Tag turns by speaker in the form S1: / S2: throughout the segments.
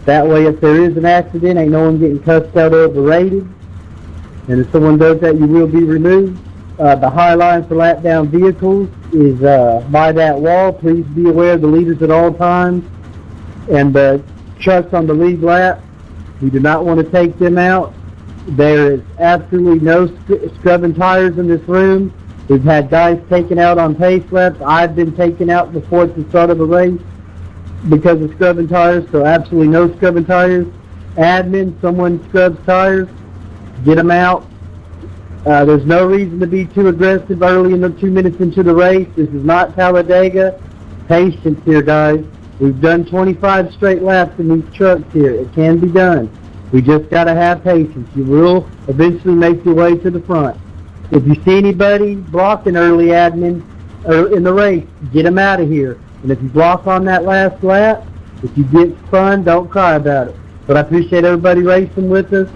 S1: That way, if there is an accident, ain't no one getting cussed out or berated. And if someone does that, you will be removed. The high line for lap down vehicles is by that wall. Please be aware of the leaders at all times. And the trucks on the lead lap, we do not want to take them out. There is absolutely no scrubbing tires in this room. We've had guys taken out on pace laps. I've been taken out before at the start of a race because of scrubbing tires, so absolutely no scrubbing tires. Admin, someone scrubs tires, get them out. There's no reason to be too aggressive early in the 2 minutes into the race. This is not Talladega. Patience here, guys. We've done 25 straight laps in these trucks here. It can be done. We just got to have patience. You will eventually make your way to the front. If you see anybody blocking early, admin, in the race, get them out of here. And if you block on that last lap, if you get spun, don't cry about it. But I appreciate everybody racing with us.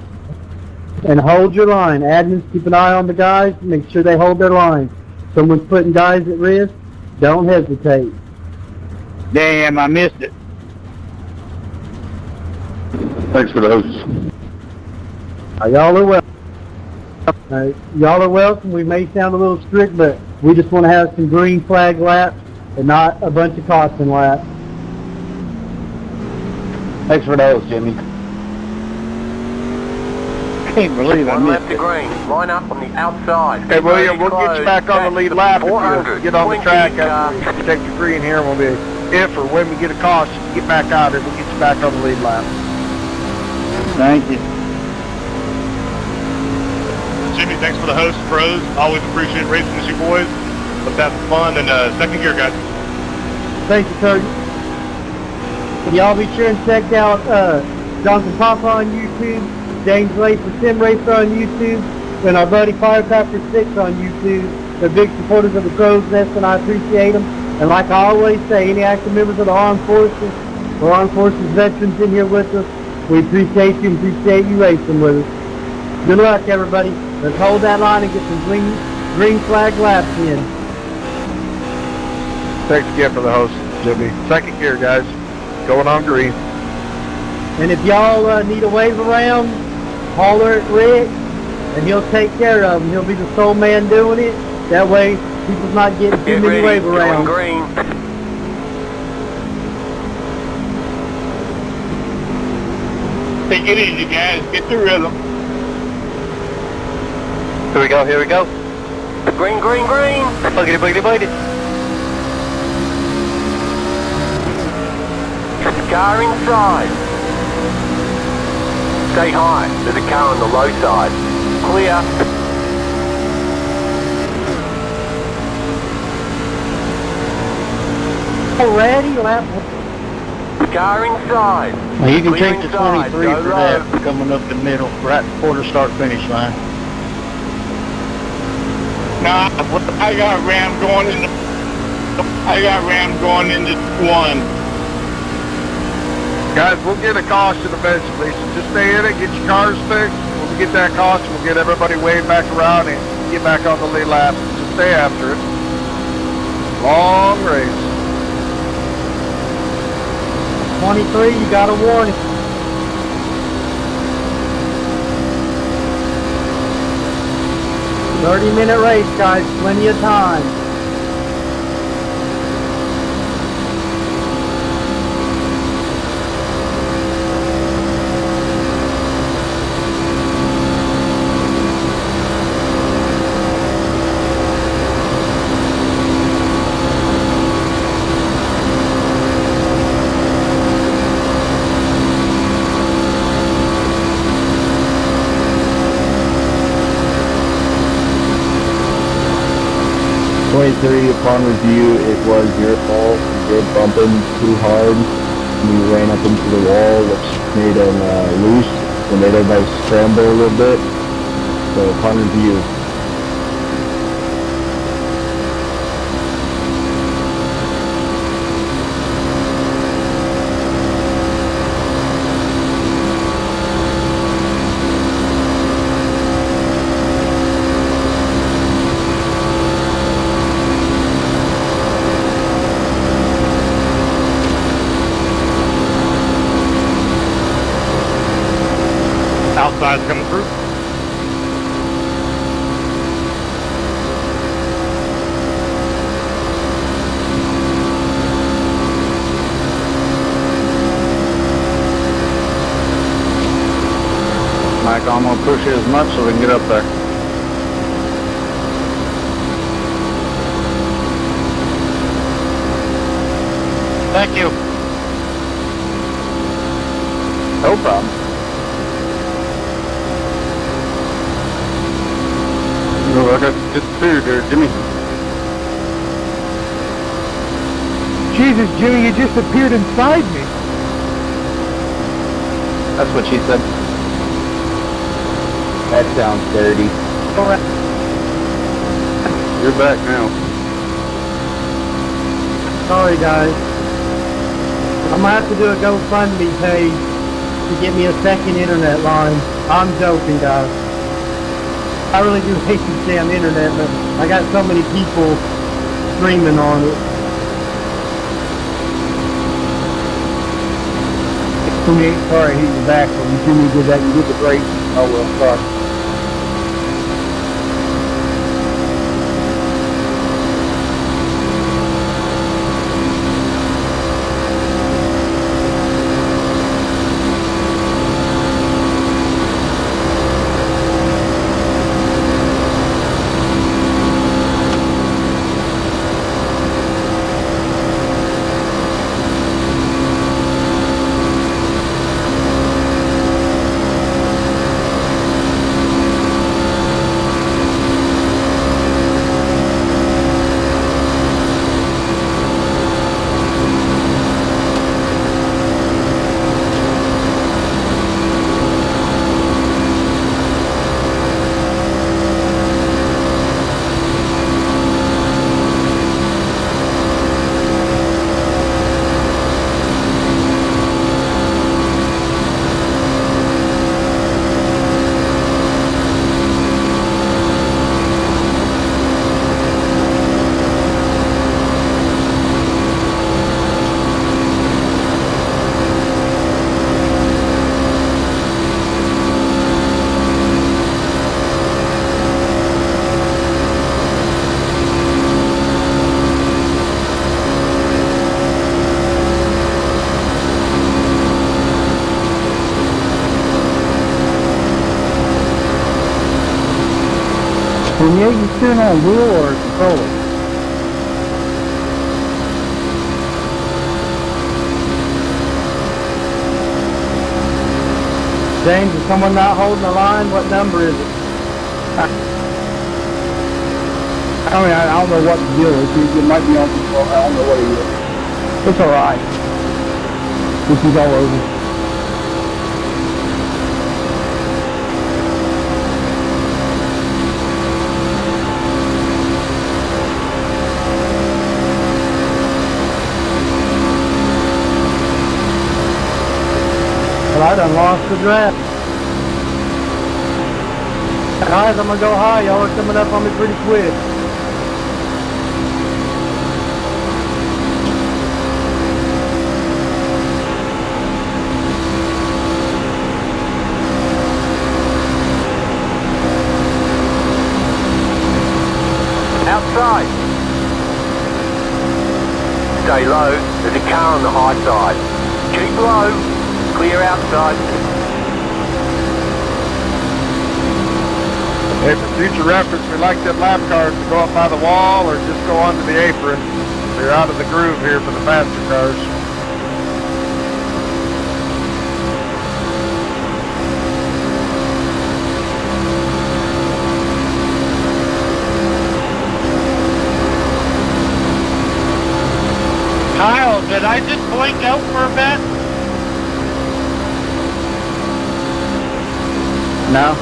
S1: And hold your line. Admins, keep an eye on the guys. Make sure they hold their line. Someone's putting guys at risk. Don't hesitate.
S2: Damn, I missed it.
S3: Thanks for the hosts.
S1: Y'all are welcome. Y'all are welcome. We may sound a little strict, but we just want to have some green flag laps and not a bunch of caution laps.
S3: Thanks for the hosts, Jimmy.
S2: I can't believe I
S4: One
S2: missed
S4: left to
S2: it.
S4: green. Line up on the outside.
S5: Hey, William, we'll get you back on the lead lap if you get on the track after you take your free in here, and we'll be, if or when we get a caution, get back out there, we'll get you back on the lead lap.
S2: Thank you.
S6: Jimmy, thanks for the host, pros. Always appreciate racing with you boys. Let's have some fun and second gear, guys.
S1: Thank you, Kurt. Y'all be sure and check out Jonathan Papa on YouTube, James Racer, Sim Racer on YouTube, and our buddy Firecracker 6 on YouTube. They're big supporters of the Crow's Nest, and I appreciate them. And like I always say, any active members of the Armed Forces or Armed Forces veterans in here with us, we appreciate you and appreciate you racing with us. Good luck, everybody. Let's hold that line and get some green flag laps in.
S5: Thanks again for the host, Jimmy. Second gear, guys. Going on green.
S1: And if y'all need a wave around, holler at Rick, and he'll take care of them. He'll be the sole man doing it. That way, people's not getting too many wave around.
S4: Green.
S2: Take it easy, guys. Get the rhythm.
S3: Here we go, here we go.
S4: Green, green, green.
S3: Boogity, boogity, boogity.
S4: Car inside. Stay high. There's a car on the low side. Clear.
S1: Already, lap.
S4: Car inside.
S2: Well, you can
S4: Clear
S2: take the
S4: inside.
S2: 23
S4: Go
S2: for
S4: low.
S2: that, coming up the middle, right before the start-finish line.
S7: Nah, I got Ram going into one.
S5: Guys, we'll get a caution eventually, so just stay in it, get your cars fixed. When we get that caution, we'll get everybody waved back around and get back on the lead lap. Just stay after it. Long race.
S1: 23, you got a warning. "30-minute race, guys. Plenty of time."
S8: Upon review, it was your fault. You did bump him too hard. You ran up into the wall, which made him loose and made everybody scramble a little bit. So upon review,
S6: Outside's coming through.
S3: Mike, I'm gonna push it as much so we can get up there.
S2: Thank you.
S3: No problem. Oh, I got disappeared there, Jimmy.
S1: Jesus, Jimmy, you just appeared inside me.
S3: That's what she said. That sounds dirty. You're back now.
S1: Sorry, guys. I'm gonna have to do a GoFundMe page to get me a second internet line. I'm joking, guys. I really do hate this damn internet, but I got so many people streaming on it. Sorry, he's back. When Jimmy did that, you did the break. Oh well, sorry. When you steering on wheel or controller? James, is someone not holding the line? What number is it? I mean, I don't know what the deal is. It might be on control. I don't know what it is. It's alright. This is all over. Well, I done lost the draft. Guys, I'm gonna go high. Y'all are coming up on me pretty quick.
S4: Outside. Stay low. There's a car on the high side. Keep low. Clear outside.
S5: Hey, for future reference, we like them lap cars to go up by the wall or just go onto the apron. They're out of the groove here for the faster cars.
S2: Kyle, did I just blink out for a bit?
S3: No?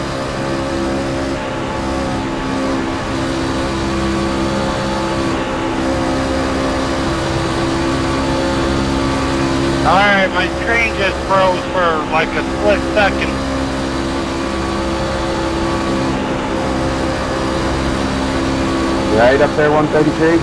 S2: Alright, my screen just froze for like a split second.
S3: Right up there, 133?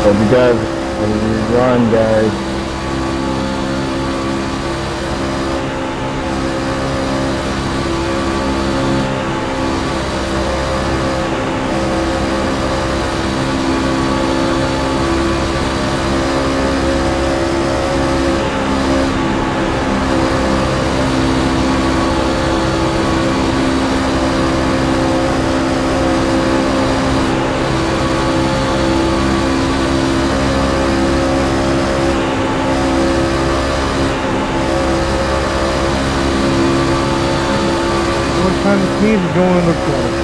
S8: Hope you guys run, guys.
S9: Time the teams are going in the corner.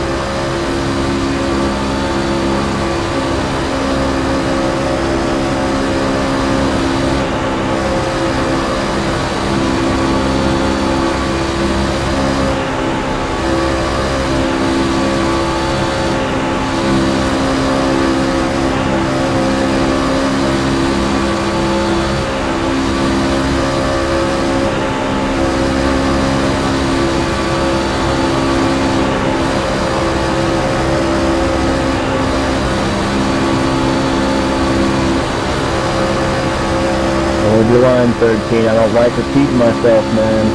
S8: Hold your line, 13. I don't like repeating myself, man.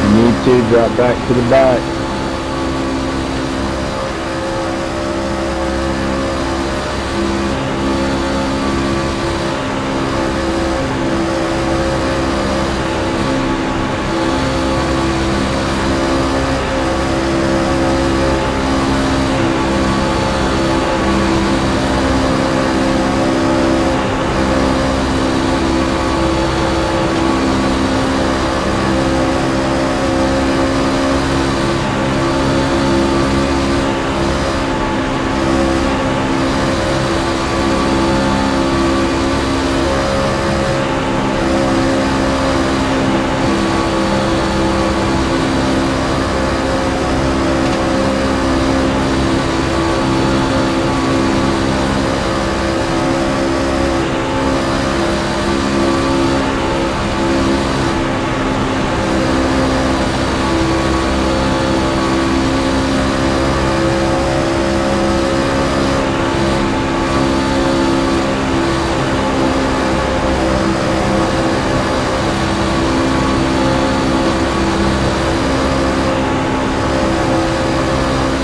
S8: You need to drop back to the back.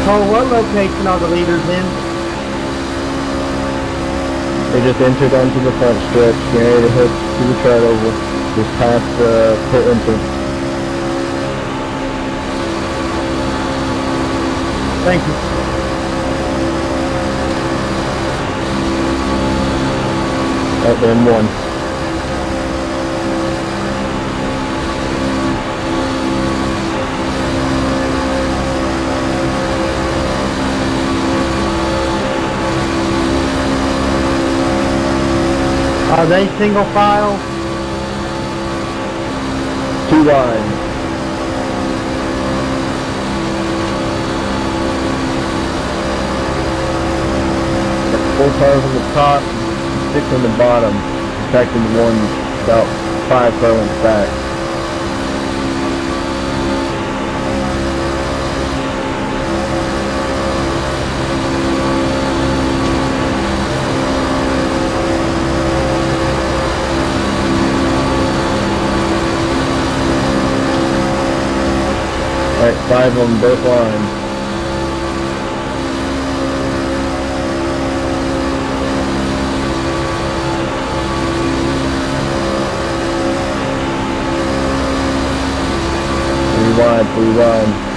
S1: Cole, what location are the leaders in?
S8: They just entered onto the front stretch, getting ready to head to the chart oval, just past the pit entrance.
S1: Thank you.
S8: At M1.
S1: Are they single file?
S8: 2 lines. Got 4 cars on the top, 6 on the bottom, protecting the one about 5 furlongs back. Alright, 5 on both lines. Three wide.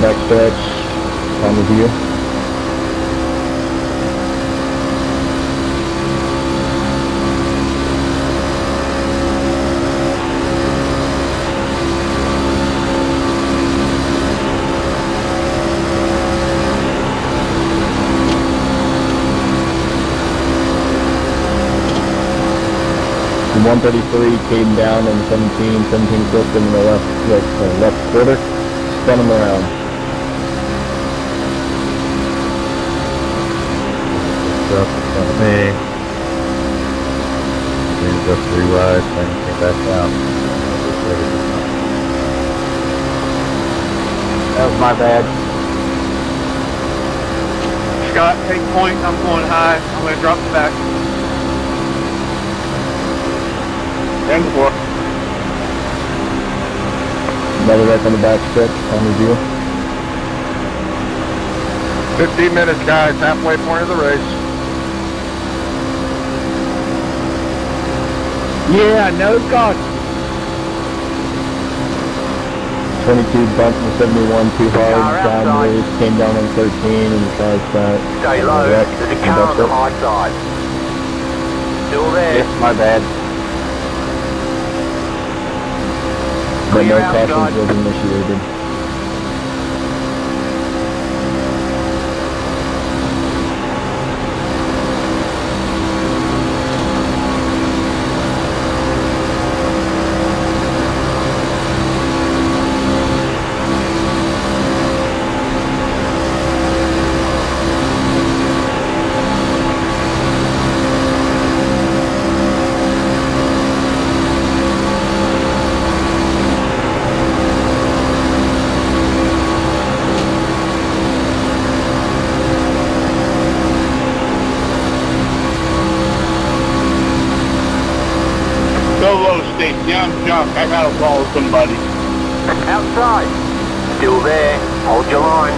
S8: the back stretch. On the view. The 133 came down on 17 flipped in the left quarter, spun him around.
S3: Up in front of me. Then just 3 rides, then came back down.
S8: That was my bad.
S2: Scott, take point. I'm going high. I'm going to drop the back. And the floor.
S8: Another wreck on the back stretch, on the view.
S5: 15 minutes, guys. Halfway point of the race.
S9: Yeah, no God.
S8: 22 bumped the 71 too hard,
S4: Car
S8: down
S4: outside.
S8: race, came down on 13 and the car's back.
S4: Stay low. There's a car on the high side. Still there.
S3: Yes, my bad.
S8: But no
S4: Clear outside.
S8: cautions was initiated.
S7: Go low, Stacy. I'm junk. I gotta follow somebody.
S4: Outside. Still there. Hold your line.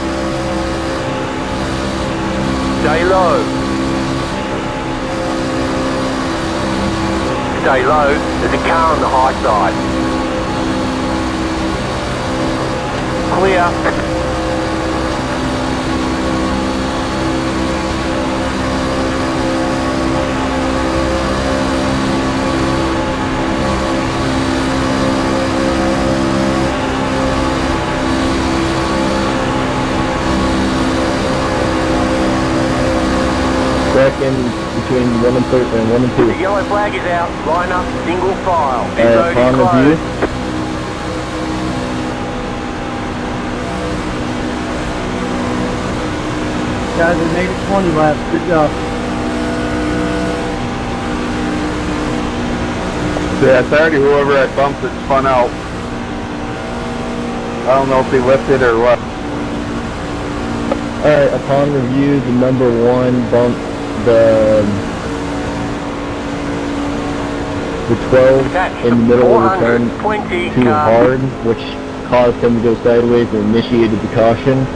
S4: Stay low. Stay low. There's a car on the high side. Clear.
S8: Second between 1 and 3 and 1 and 2.
S4: The yellow flag is out. Line up. Single file. Pit road
S8: On
S4: is
S8: the view.
S4: closed.
S1: Guys, we made it 20 laps. Good job.
S3: Yeah, Saturday, whoever had bumped it spun out. I don't know if he lifted or what.
S8: Alright, upon review, the number 1 bumped the 12
S4: Catch
S8: in the middle of the turn
S4: 420
S8: too
S4: car.
S8: hard, which caused him to go sideways and initiated the caution.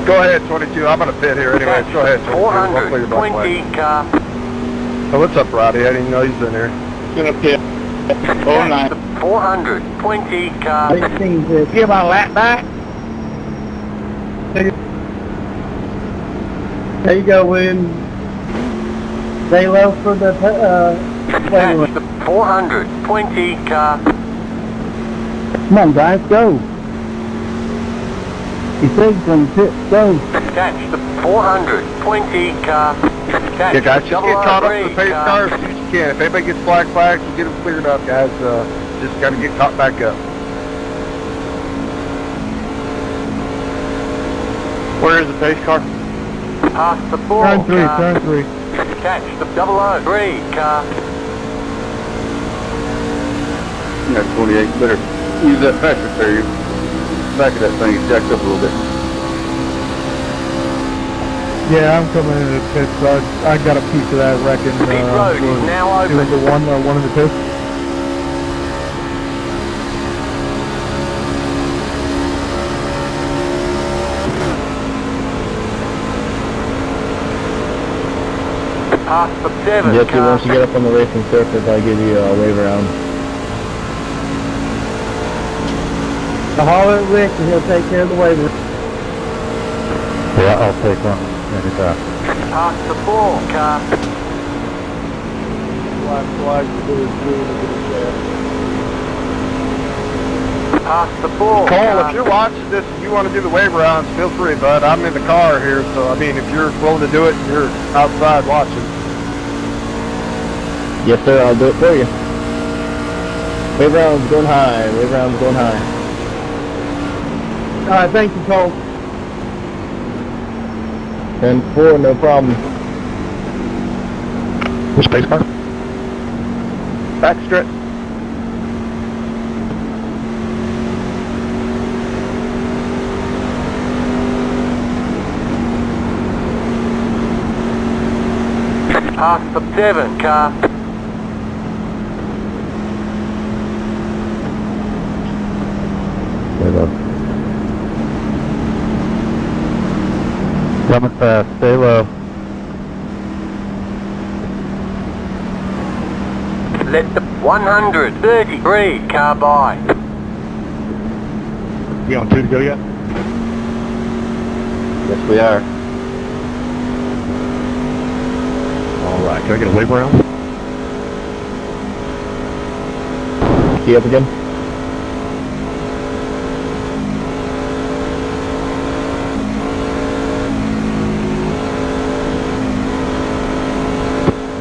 S5: Go ahead, 22. I'm gonna pit here anyways. Go ahead, 22. I'll clear your black flag.
S4: 420 car.
S5: Oh, what's up, Roddy? I didn't know he's in here.
S7: Gonna pit. Oh,
S4: Catch
S7: nine.
S4: the 420 car.
S1: 16 to
S9: Give my lap back.
S1: There you go, William. Stay low for the
S4: Catch the 420 car.
S1: Come on, guys, go. He says he's going to pit. Go.
S4: Catch the 420 car. Catch
S5: Yeah, guys,
S4: the
S5: just get caught up to the
S4: 003
S5: pace car as soon as you can. If anybody gets black flags, you get them cleared up, guys. Just gotta get caught back up.
S6: Where is the pace car?
S4: Past the 4
S9: Turn 3,
S4: car.
S9: turn 3.
S4: Catch the 003 car.
S3: Yeah, 28. Better use that pressure there. Your back of that thing is jacked up a little bit.
S9: Yeah, I'm coming into the pits. I got a piece of that wreck in
S4: Pit road is now open.
S9: doing the one of the pits.
S4: Past the 7
S8: Yes,
S4: car.
S8: once you get up on the racing surface, I'll give you a wave around.
S1: Holler at Rick and he'll take care of the waiver.
S8: Yeah, I'll take one anytime.
S4: Past the 4, car.
S9: Black flag to do is green to get a chance.
S4: Past the 4,
S5: Cole,
S4: car.
S5: if you're watching this and you want to do the wave rounds, feel free, bud. I'm in the car here, so I mean, if you're willing to do it, you're outside watching.
S8: Yes, sir, I'll do it for you. Wave round's going high. Wave round's going high.
S1: All right, thank you, Cole.
S8: 10-4, no problem.
S6: Space car.
S5: Backstrip.
S4: Past the 7, car.
S8: Wave up. Coming fast, stay low.
S4: Let the 133 car by.
S6: You on 2 to go yet?
S3: Yes, we are.
S6: Alright, can I get a wave around?
S8: Key up again.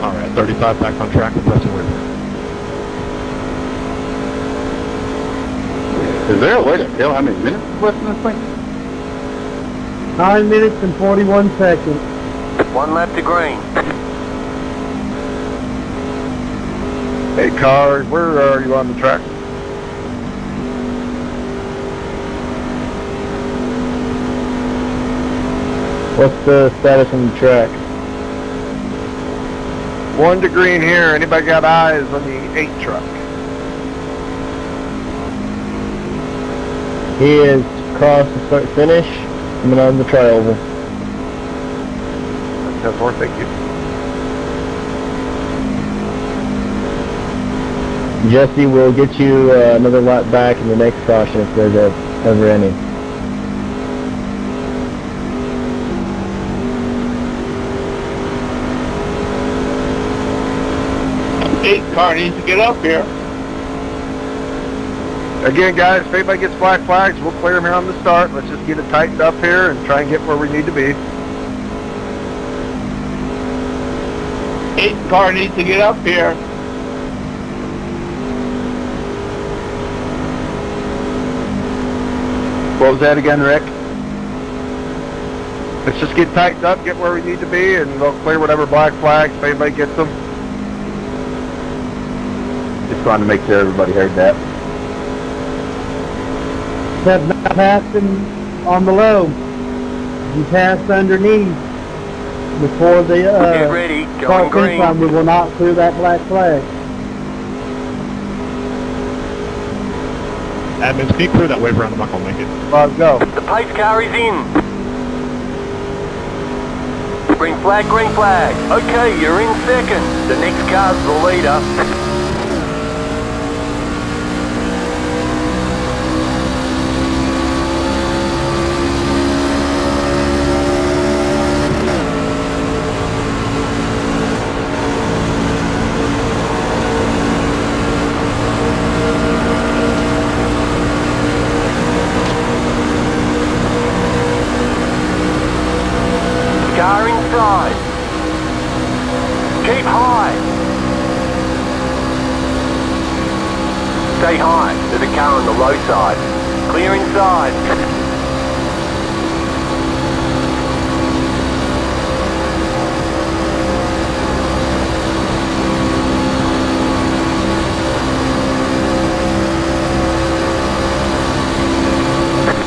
S6: Alright, 35 back on track and pressing wave.
S3: Is there a way to tell how many minutes is left in this thing?
S1: 9 minutes and 41 seconds.
S4: 1 lap to green.
S5: Hey, car, where are you on the track?
S8: What's the status on the track?
S5: 1 to green here. Anybody got eyes on the 8 truck?
S8: He is cross the start finish. Coming on the trioval.
S5: 10-4, thank you.
S8: Jesse will get you another lap back in the next caution if there's ever any.
S7: Eight car needs to get up here.
S5: Again, guys, if anybody gets black flags, we'll clear them here on the start. Let's just get it tightened up here and try and get where we need to be.
S7: 8 car needs to get up here.
S5: What was that again, Rick? Let's just get tightened up, get where we need to be, and they'll clear whatever black flags if anybody gets them.
S3: Just wanted to make sure everybody heard that.
S1: Have not passed him on the low. You passed underneath before the
S4: Get ready, going green.
S1: time. We will not clear that black flag.
S6: Admins, can you clear that wave around? I'm not going to make it.
S5: Let's go.
S4: The pace car is in. Green flag, green flag. Okay, you're in second. The next car's the leader. Car inside. Keep high. Stay high. There's a car on the low side. Clear inside.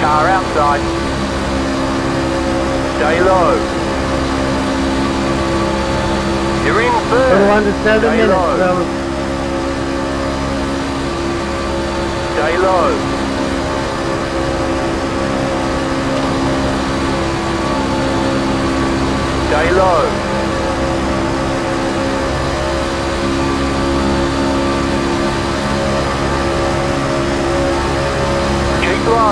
S4: Car outside. Stay low. You're in first.
S1: Little under 7
S4: Stay
S1: minutes,
S4: low.
S1: fellas.
S4: Stay low. Stay low. Keep low.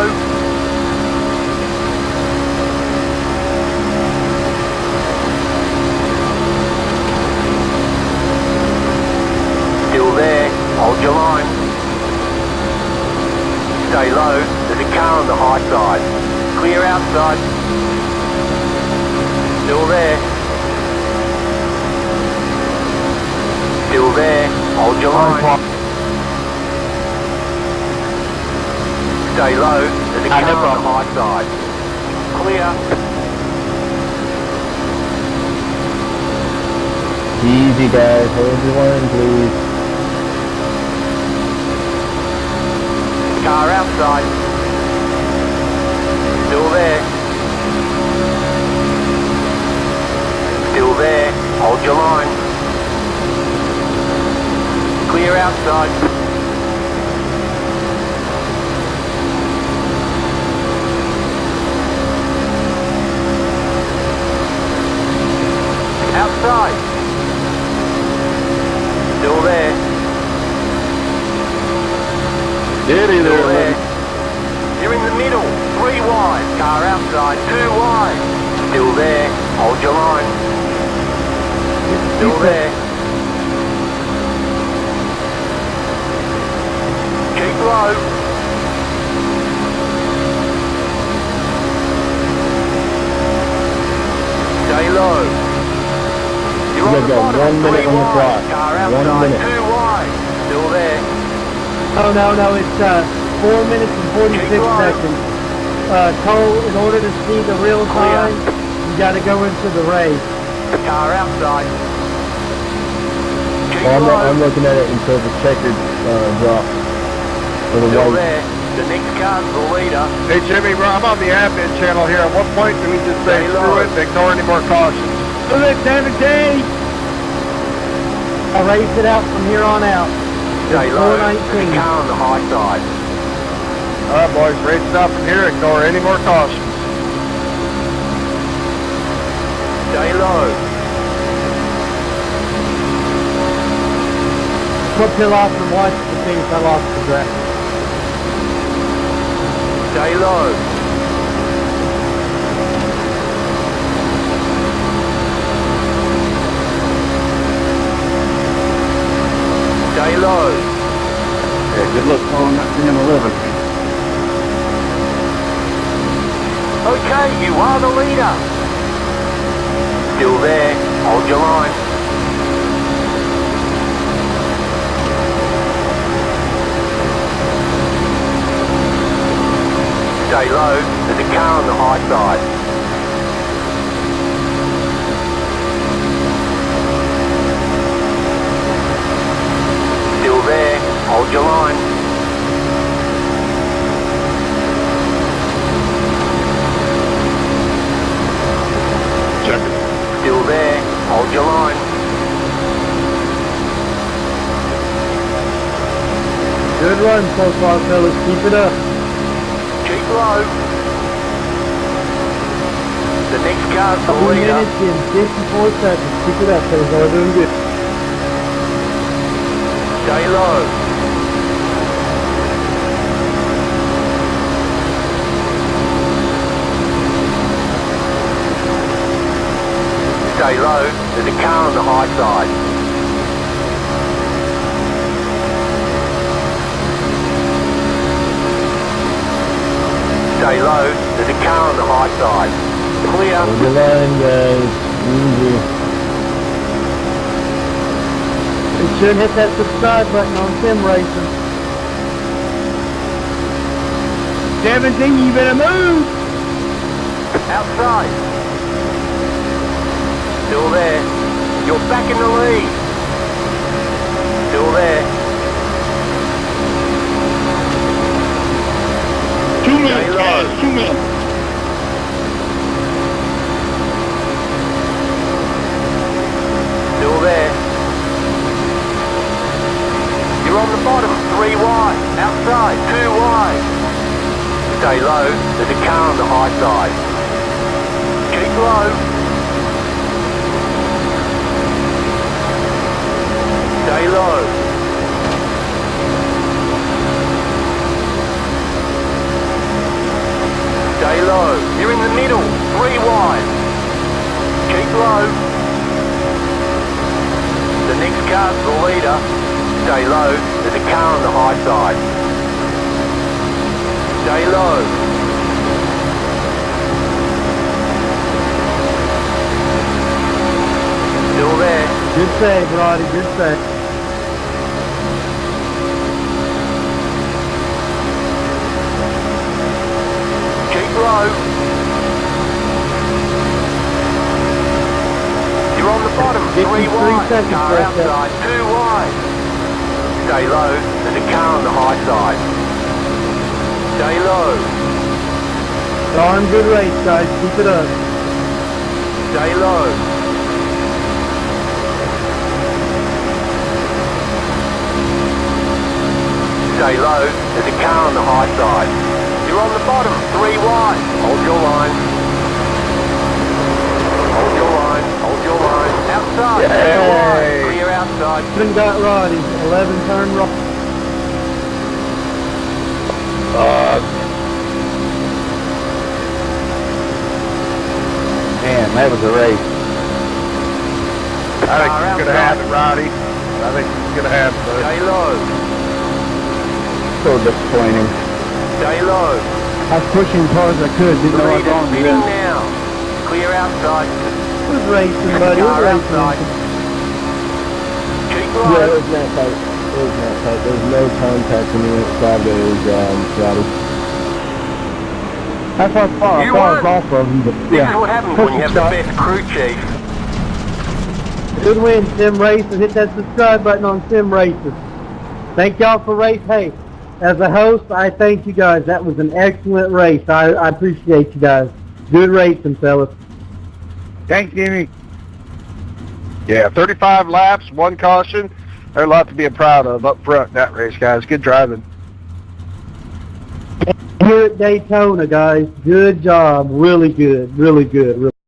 S4: your line. Stay low, there's a car on the high side. Clear outside. Still there. Still there, hold your line. Stay low, there's a car on the high side. Clear.
S8: Easy guys, hold your line please.
S4: Car outside. Still there. Still there, hold your line. Clear outside. Outside. Still there.
S3: Steady
S4: Still
S3: there,
S4: there.
S3: man.
S4: You're in the middle. 3 wide. Car outside. 2 wide. Still there. Hold your line. Still there. Keep low. Stay low. You're on the bottom.
S8: 1 minute
S4: 3
S8: on the
S4: wide.
S8: clock.
S4: Car
S8: 1
S4: outside.
S8: minute.
S4: 2 wide. Still there.
S1: Oh, no, it's 4 minutes and 46
S4: Keep low.
S1: seconds. Cole, in order to see the real time, you got to go into the race.
S4: Car outside. Keep
S8: Well,
S4: low.
S8: I'm looking at it until the checkered drop. Or the
S4: Still
S8: white.
S4: there. The next car's the leader.
S5: Hey Jimmy, I'm on the admin channel here. At what point do we just say
S4: Stay
S5: screw
S4: low.
S5: it and ignore any more cautions?
S1: Do it, 17! I'll race it out from here on out.
S4: Stay
S1: It's
S4: low. There's a
S1: 419.
S4: car on the high side.
S5: Alright boys, race it out from here, ignore any more cautions.
S4: Stay low.
S1: Put Pill off and watch the thing fell off the track.
S4: Stay low. Stay low.
S3: Yeah, good luck calling that damn 11.
S4: Okay, you are the leader. Still there. Hold your line. Stay low. There's a car on the high side. Still there. Hold your line.
S6: Check it.
S4: Still there. Hold your line.
S1: Good run so far, fellas. Keep it up.
S4: Keep low. The next car's the
S1: 2
S4: leader.
S1: minutes and 54 seconds. Keep it up, fellas. We're doing good.
S4: Stay low. Stay low. There's a car on the high side. Stay low. There's a car on the high side. Clear.
S8: Hold your line guys. Easy.
S1: You should hit that subscribe button on Sim Racing. 17, you better move!
S4: Outside. Still there. You're back in the lead. Still there.
S2: 2 minutes,
S4: Stay low.
S2: guys. 2 minutes.
S4: Still there. You're on the bottom. 3 wide. Outside. 2 wide. Stay low. There's a car on the high side. Keep low. Stay low. Stay low. You're in the middle. 3 wide. Keep low. The next car's the leader. Stay low, there's a car on the high side. Stay low. Still there.
S1: Good save, Roddy, good save.
S4: Keep low. You're on the bottom, 3 wide.
S1: seconds
S4: Car
S1: left there.
S4: outside, 2 wide. Stay low, there's a car on the high side. Stay low.
S1: Darn good race, guys. Keep it up.
S4: Stay low. Stay low, there's a car on the high side. You're on the bottom, 3 wide. Hold your line. Hold your line, hold your line. Outside, 2 wide. Clear outside.
S1: Even got Roddy. 11 turn right.
S3: Man, that was a race.
S5: I think he's going to have it, Roddy. I think he's going to have it, bud.
S4: Stay low.
S8: So disappointing.
S4: Stay low.
S9: I was pushing as hard as I could, didn't know I was
S4: Leader
S9: on
S4: spinning
S9: the
S4: now. Clear outside.
S1: Who's racing, buddy? Who's
S4: Car outside.
S1: racing?
S4: Keep
S8: Yeah,
S4: low.
S8: it was not tight. It was not tight. There was no contact when he went sideways, Roddy.
S9: That's how far I
S4: You
S9: was
S4: won.
S9: off of him, but
S4: This
S9: yeah.
S4: is what happens when you have the best crew chief.
S1: Good win, Sim Racer. Hit that subscribe button on Sim Racer. Thank y'all for race. Hey, as a host, I thank you guys. That was an excellent race. I appreciate you guys. Good racing, fellas.
S5: Thanks, Jimmy. Yeah, 35 laps, 1 caution. There's a lot to be proud of up front in that race, guys. Good driving.
S1: Here at Daytona, guys. Good job. Really good. Really good. Really